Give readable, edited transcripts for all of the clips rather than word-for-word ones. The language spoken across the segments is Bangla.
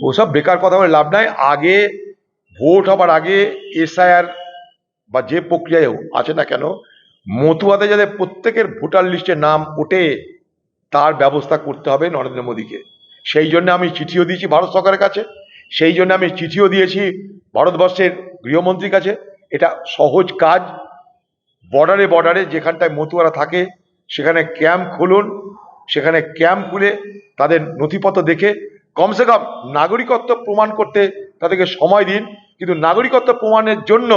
ওসব বেকার কথা বলে লাভ নাই। আগে ভোট হবার আগে এসআইআর বা যে প্রক্রিয়ায় আছে না কেন, মতুয়াতে যাতে প্রত্যেকের ভোটার লিস্টে নাম ওঠে তার ব্যবস্থা করতে হবে নরেন্দ্র মোদীকে। সেই জন্য আমি চিঠিও দিয়েছি ভারত সরকারের কাছে, সেই জন্য আমি চিঠিও দিয়েছি ভারতবর্ষের গৃহমন্ত্রীর কাছে। এটা সহজ কাজ। বর্ডারে বর্ডারে যেখানটায় মতুয়ারা থাকে সেখানে ক্যাম্প খুলুন, সেখানে ক্যাম্প খুলে তাদের নথিপত্র দেখে কমসে কম নাগরিকত্ব প্রমাণ করতে তাদেরকে সময় দিন। কিন্তু নাগরিকত্ব প্রমাণের জন্য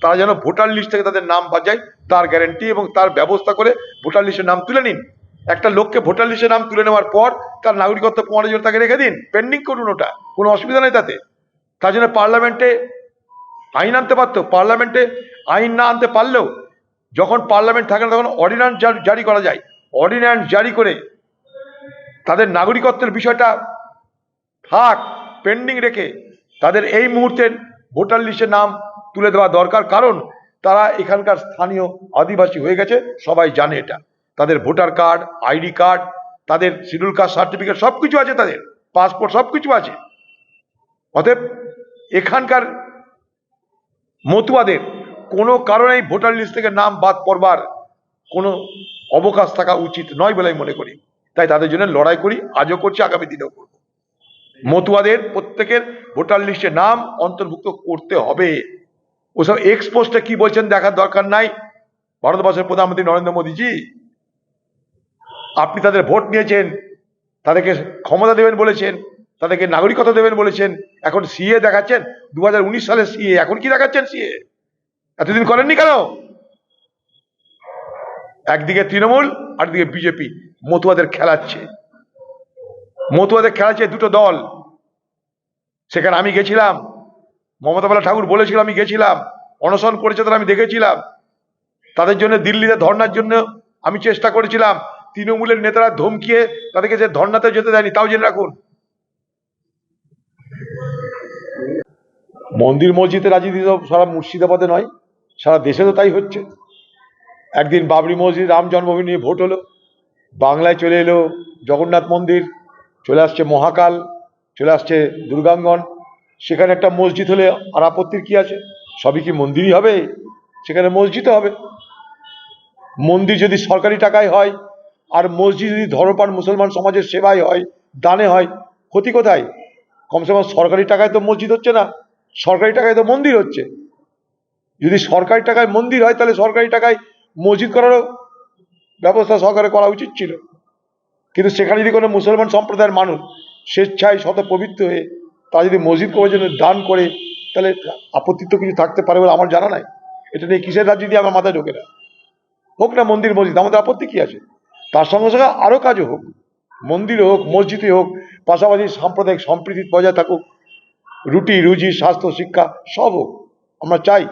তারা যেন ভোটার লিস্ট থেকে তাদের নাম বাজায় তার গ্যারেন্টি এবং তার ব্যবস্থা করে ভোটার লিস্টের নাম তুলে নিন। একটা লোককে ভোটার লিস্টের নাম তুলে নেওয়ার পর তার নাগরিকত্ব প্রমাণের জন্য তাকে রেখে দিন, পেন্ডিং করুন, ওটা কোনো অসুবিধা নেই তাতে। তার জন্য পার্লামেন্টে আইন আনতে পারতো। পার্লামেন্টে আইন না আনতে পারলেও যখন পার্লামেন্ট থাকে না তখন অর্ডিন্যান্স জারি করা যায়। অর্ডিন্যান্স জারি করে তাদের নাগরিকত্বের বিষয়টা থাক পেন্ডিং রেখে তাদের এই মুহূর্তের ভোটার লিস্টে নাম তুলে দেওয়া দরকার। কারণ তারা এখানকার স্থানীয় আদিবাসী হয়ে গেছে, সবাই জানে এটা। তাদের ভোটার কার্ড, আইডি কার্ড, তাদের শিডিউল কাস্ট সার্টিফিকেট সবকিছু আছে, তাদের পাসপোর্ট সবকিছু আছে। অতএব এখানকার মতুয়াদের কোনো কারণেই ভোটার লিস্ট থেকে নাম বাদ পড়বার কোনো অবকাশ থাকা উচিত নয় বলে আমি মনে করি। তাই তাদের জন্য লড়াই করি, আজও করছি, আগামী দিনেও করব। মতুয়াদের প্রত্যেকের ভোটার লিস্টে নাম অন্তর্ভুক্ত করতে হবে। ওসব এক্সপোস্টে কি বলছেন দেখার দরকার নাই। ভারতবর্ষের প্রধানমন্ত্রী নরেন্দ্র মোদীজি, আপনি তাদের ভোট নিয়েছেন, তাদেরকে ক্ষমতা দেবেন বলেছেন, তাদেরকে নাগরিকত্ব দেবেন বলেছেন, এখন সিএ দেখাচ্ছেন। 2019 সালের সিএ, এখন কি দেখাচ্ছেন সিএ? এতদিন করেননি কেন? একদিকে তৃণমূল, আরেকদিকে বিজেপি মতুয়াদের খেলাচ্ছে। মতুয়াদের খেলাচ্ছে দুটো দল। সেখানে আমি গেছিলাম, মমতা বালা ঠাকুর বলেছিল, আমি গেছিলাম, অনশন করেছে তারা, আমি দেখেছিলাম। তাদের জন্য দিল্লিতে ধর্নার জন্য আমি চেষ্টা করেছিলাম। তৃণমূলের নেতারা ধমকিয়ে তাদেরকে যে ধর্নাতে যেতে দেয়নি, তাও জেনে রাখুন। মন্দির মসজিদের রাজনীতি তো সারা মুর্শিদাবাদে নয়, সারা দেশে তো তাই হচ্ছে। একদিন বাবরি মসজিদ, রাম জন্মভূমি নিয়ে ভোট হলো, বাংলায় চলে এলো জগন্নাথ মন্দির, চলে আসছে মহাকাল, চলে আসছে দুর্গাঙ্গন। সেখানে একটা মসজিদ হলে আর আপত্তির কি আছে? সবই কি মন্দিরই হবে? সেখানে মসজিদও হবে। মন্দির যদি সরকারি টাকায় হয় আর মসজিদ যদি ধর্মপ্রাণ মুসলমান সমাজের সেবায় হয়, দানে হয়, ক্ষতি কোথায়? কমসে কম সরকারি টাকায় তো মসজিদ হচ্ছে না, সরকারি টাকায় তো মন্দির হচ্ছে। যদি সরকারি টাকায় মন্দির হয় তাহলে সরকারি টাকায় মসজিদ করারও ব্যবস্থা সরকারের করা উচিত ছিল। কিন্তু সেখানে যদি কোনো মুসলমান সম্প্রদায়ের মানুষ স্বেচ্ছায় শত পবিত্র হয়ে তারা যদি মসজিদ করে জন্য দান করে, তাহলে আপত্তি তো কিছু থাকতে পারে বলে আমার জানা নাই। এটা নিয়ে কিসের রাজনীতি আমার মাথায় ঢোকে না। হোক না মন্দির মসজিদ, আমাদের আপত্তি কি আছে? তার সঙ্গে সঙ্গে আরো কাজও হোক, মন্দিরে হোক, মসজিদে হোক, পাশাপাশি সাম্প্রদায়িক সম্প্রীতি বজায় থাকুক, রুটি রুজি, স্বাস্থ্য, শিক্ষা সব হোক, আমরা চাই।